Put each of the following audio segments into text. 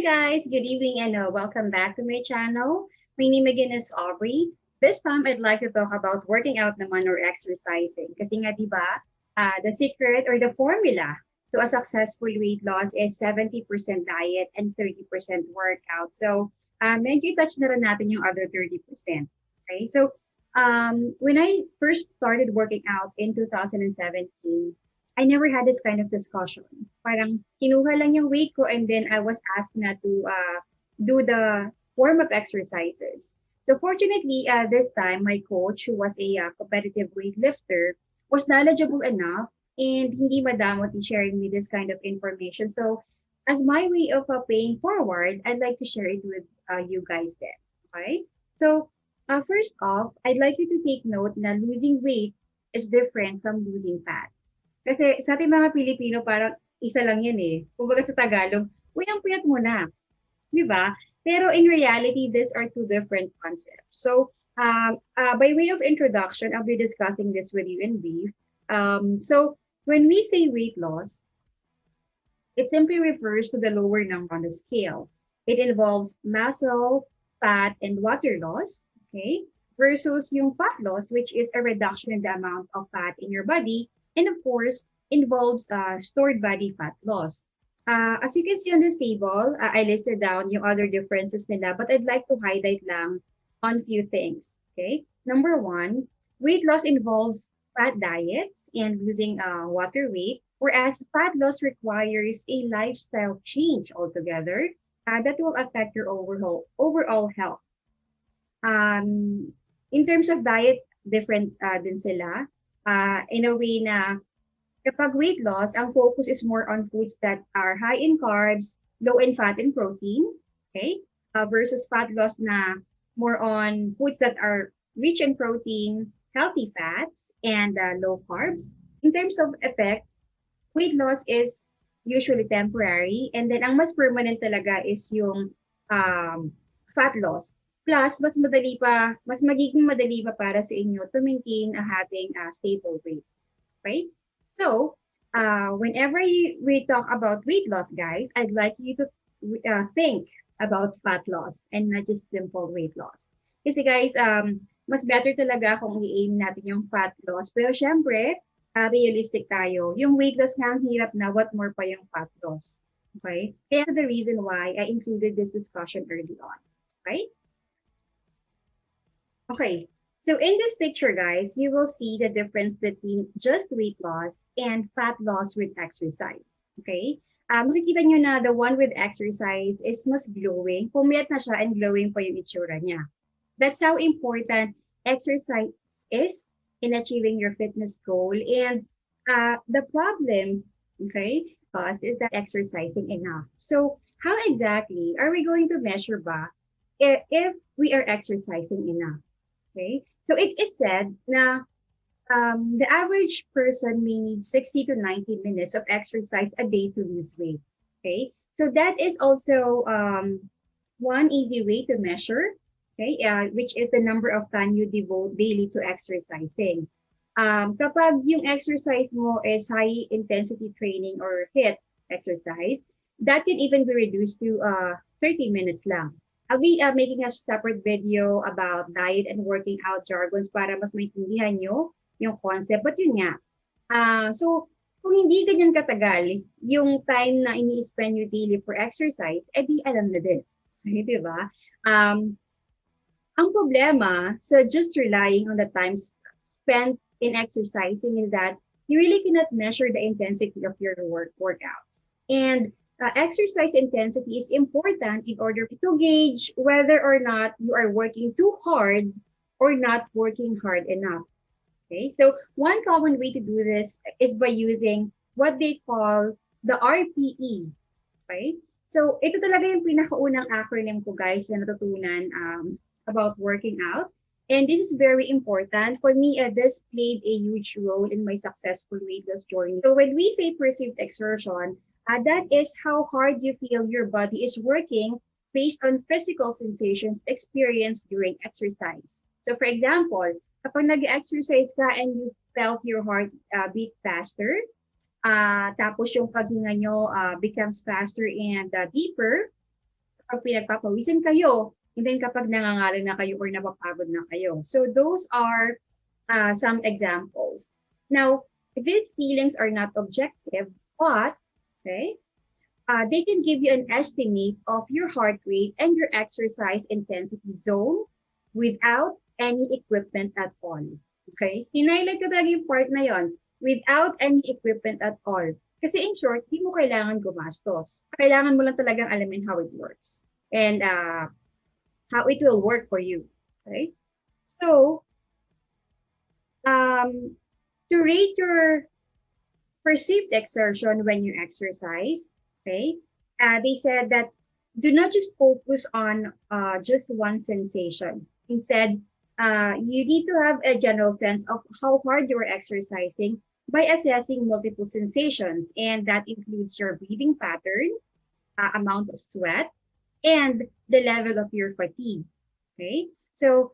guys, good evening and welcome back to my channel. My name again is Aubrey. This time I'd like to talk about working out naman or exercising. Kasi nga diba, the secret or the formula to a successful weight loss is 70% diet and 30% workout. So medyo touch na rin natin yung other 30%. Okay, so when I first started working out in 2017, I never had this kind of discussion. Parang kinuha lang yung weight ko and then I was asked na to do the warm-up exercises. So fortunately, this time, my coach, who was a competitive weightlifter, was knowledgeable enough and hindi madamot in sharing me this kind of information. So as my way of paying forward, I'd like to share it with you guys then. Okay? So first off, I'd like you to take note na losing weight is different from losing fat. Kasi sa ating mga Pilipino, parang isa lang yan eh. Kumbaga sa Tagalog, uy, ang puyat mo na. Di ba? Pero in reality, these are two different concepts. So, by way of introduction, I'll be discussing this with you in brief. So, when we say weight loss, it simply refers to the lower number on the scale. It involves muscle, fat, and water loss, okay, versus yung fat loss, which is a reduction in the amount of fat in your body, and of course, involves stored body fat loss. As you can see on this table, I listed down yung other differences nila, but I'd like to highlight lang on few things, okay? Number one, weight loss involves fat diets and losing water weight, whereas fat loss requires a lifestyle change altogether that will affect your overall health. In terms of diet, different din sila. In a way na kapag weight loss, ang focus is more on foods that are high in carbs, low in fat and protein, okay? Versus fat loss na more on foods that are rich in protein, healthy fats, and low carbs. In terms of effect, weight loss is usually temporary, and then ang mas permanent talaga is yung fat loss. Plus, mas magiging madali pa para sa inyo to maintain having a stable weight, right? So, whenever we talk about weight loss, guys, I'd like you to think about fat loss and not just simple weight loss. Kasi guys, mas better talaga kung i-aim natin yung fat loss. Pero syempre, realistic tayo. Yung weight loss nga ang hirap na, what more pa yung fat loss. Okay? Kaya the reason why I included this discussion early on. Okay? Okay, so in this picture, guys, you will see the difference between just weight loss and fat loss with exercise. Okay? Makikita nyo na the one with exercise is mas glowing. Pumayat na siya and glowing pa yung itsura niya. That's how important exercise is in achieving your fitness goal. And the problem, okay, is that exercising enough. So how exactly are we going to measure ba if we are exercising enough? Okay, so it is said na the average person may need 60 to 90 minutes of exercise a day to lose weight. Okay, so that is also one easy way to measure, okay, which is the number of time you devote daily to exercising. Kapag yung exercise mo is high intensity training or HIIT exercise, that can even be reduced to 30 minutes lang. I'll be making a separate video about diet and working out jargons para mas maintindihan nyo yung concept. But yun nga, so kung hindi ganyan katagal yung time na ini-spend nyo daily for exercise, di alam na this. Okay, diba? Ang problema sa just relying on the time spent in exercising is that you really cannot measure the intensity of your workouts. And exercise intensity is important in order to gauge whether or not you are working too hard or not working hard enough. Okay, so one common way to do this is by using what they call the RPE. Okay, so ito talaga yung pinakaunang acronym ko, guys, na natutunan about working out. And this is very important. For me, this played a huge role in my successful weight loss journey. So when we say perceived exertion, that is how hard you feel your body is working based on physical sensations experienced during exercise. So for example, kapag nag-exercise ka and you felt your heart beat faster, tapos yung paghinga nyo becomes faster and deeper, kapag pinagpapawisan kayo, and then kapag nangangalan na kayo or napapagod na kayo. So those are some examples. Now, these feelings are not objective, but okay, they can give you an estimate of your heart rate and your exercise intensity zone without any equipment at all. Okay? Hinighlight ko talaga yung part na yon. Without any equipment at all. Kasi in short, di mo kailangan gumastos. Kailangan mo lang talagang alamin how it works. And how it will work for you. Okay? So, to rate your perceived exertion when you exercise, okay, they said that do not just focus on just one sensation. Instead, you need to have a general sense of how hard you are exercising by assessing multiple sensations, and that includes your breathing pattern, amount of sweat, and the level of your fatigue. Okay, so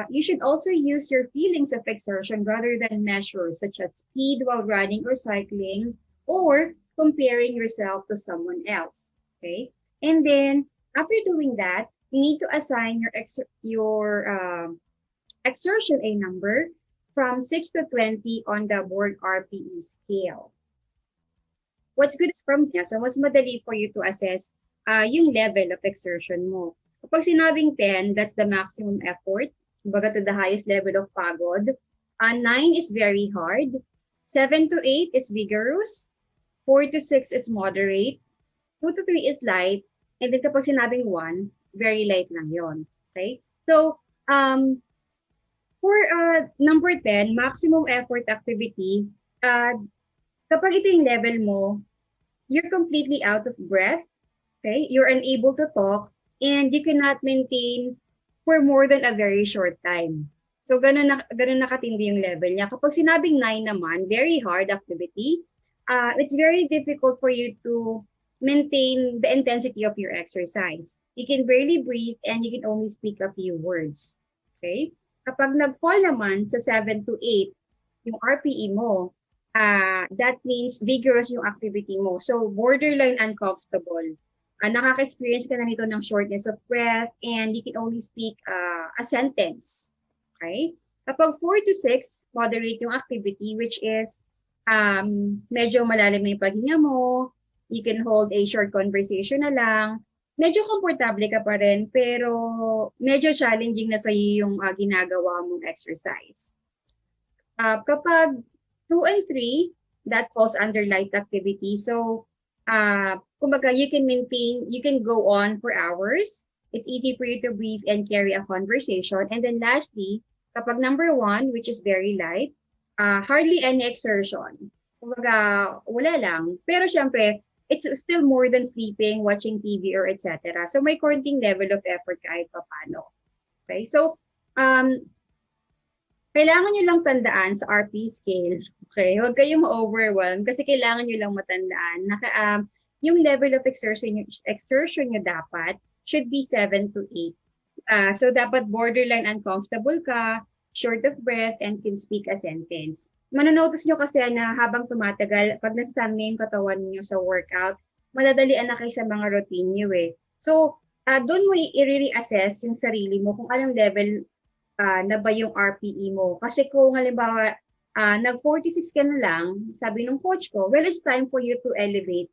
you should also use your feelings of exertion rather than measures such as speed while running or cycling, or comparing yourself to someone else. Okay, and then after doing that, you need to assign your exertion a number from 6 to 20 on the board RPE scale. What's good is from niya, so mas madali for you to assess yung level of exertion mo. Kapag sinabing 10, that's the maximum effort, kumbaga to the highest level of pagod. 9 is very hard. 7 to 8 is vigorous. 4 to 6 is moderate. 2 to 3 is light. And then kapag sinabing 1, very light lang yon. Okay? So, for number 10, maximum effort activity, kapag ito yung level mo, you're completely out of breath, okay? You're unable to talk, and you cannot maintain for more than a very short time. So, ganun nakatindi yung level niya. Kapag sinabing 9 naman, very hard activity, it's very difficult for you to maintain the intensity of your exercise. You can barely breathe, and you can only speak a few words, okay? Kapag nag-fall naman sa 7 to 8, yung RPE mo, that means vigorous yung activity mo. So, borderline uncomfortable. Nakaka-experience ka na nito ng shortness of breath, and you can only speak a sentence. Okay? Kapag 4 to 6, moderate yung activity, which is medyo malalim na yung paghinga mo, you can hold a short conversation na lang, medyo komportable ka pa rin, pero medyo challenging na sa'yo yung ginagawa mong exercise. Kapag 2 and 3, that falls under light activity. So, kumbaga, you can go on for hours. It's easy for you to breathe and carry a conversation. And then lastly, kapag number 1, which is very light, hardly any exertion. Kumbaga, wala lang. Pero syempre, it's still more than sleeping, watching TV, or etc. So may konting level of effort kahit pa paano. Okay? So, kailangan nyo lang tandaan sa RPE scale. Okay? Huwag kayong ma-overwhelm kasi kailangan nyo lang matandaan na yung level of exertion nyo dapat should be 7 to 8. So dapat borderline uncomfortable ka, short of breath, and can speak a sentence. Manonotice nyo kasi na habang tumatagal, pag nasasanay yung katawan nyo sa workout, madadalian na kayo sa mga routine nyo eh. So, doon mo i-reassess yung sarili mo kung anong level na ba yung RPE mo. Kasi kung halimbawa, nag-46 ka na lang, sabi ng coach ko, well, it's time for you to elevate.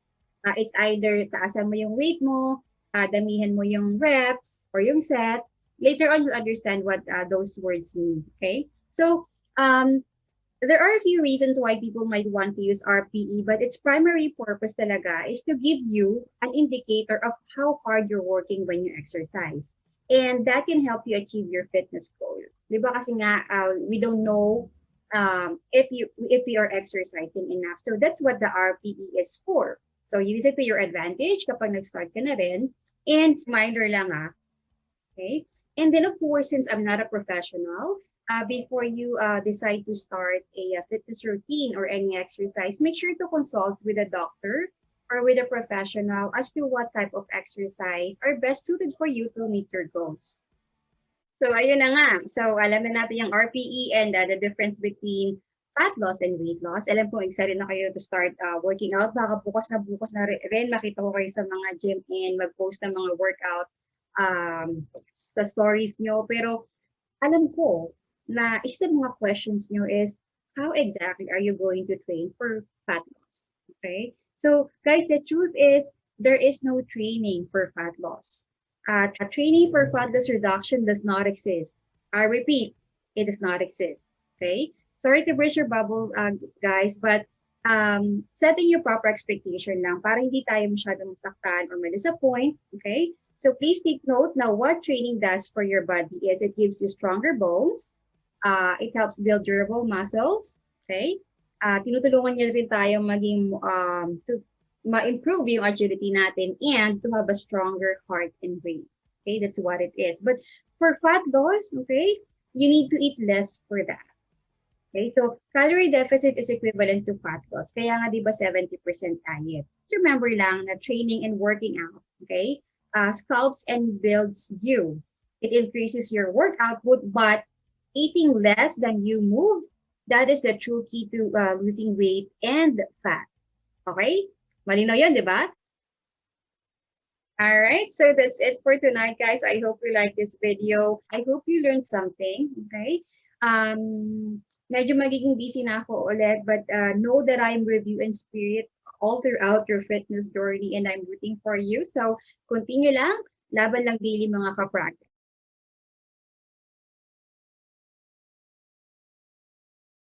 It's either taasan mo yung weight mo, damihan mo yung reps or yung set. Later on, you'll understand what those words mean. Okay? So, there are a few reasons why people might want to use RPE, but its primary purpose talaga is to give you an indicator of how hard you're working when you exercise. And that can help you achieve your fitness goal. Diba kasi nga, we don't know if you are exercising enough. So that's what the RPE is for. So use it to your advantage kapag nag-start ka na rin. And reminder lang okay? And then of course, since I'm not a professional, before you decide to start a fitness routine or any exercise, make sure to consult with a doctor or with a professional as to what type of exercise are best suited for you to meet your goals. So ayun na nga. So alam na natin yung RPE and the difference between fat loss and weight loss. Alam ko, excited na kayo to start working out. Baka bukas na rin makita ko kayo sa mga gym and mag-post ng mga workout sa stories nyo. Pero alam ko na isa sa mga questions nyo is, how exactly are you going to train for fat loss? Okay? So, guys, the truth is, there is no training for fat loss. A training for fat loss reduction does not exist. I repeat, it does not exist. Okay? Sorry to burst your bubble, guys, but setting your proper expectation lang para hindi tayo masyadong masaktan or ma-disappoint. Okay? So please take note now what training does for your body is it gives you stronger bones. It helps build durable muscles. Okay? Tinutulungan niya rin tayo maging to ma-improve yung agility natin and to have a stronger heart and brain. Okay, that's what it is. But for fat loss, okay, you need to eat less for that. Okay, so calorie deficit is equivalent to fat loss. Kaya nga, di ba, 70% diet. Just remember lang na training and working out, okay, sculpts and builds you. It increases your work output, but eating less than you move, that is the true key to losing weight and fat. Okay? Malinaw yun, di ba? All right, so that's it for tonight, guys. I hope you like this video. I hope you learned something, okay? Medyo magiging busy na ako ulit, but know that I'm with you in spirit all throughout your fitness journey and I'm rooting for you. So, continue lang. Laban lang daily mga ka-practice.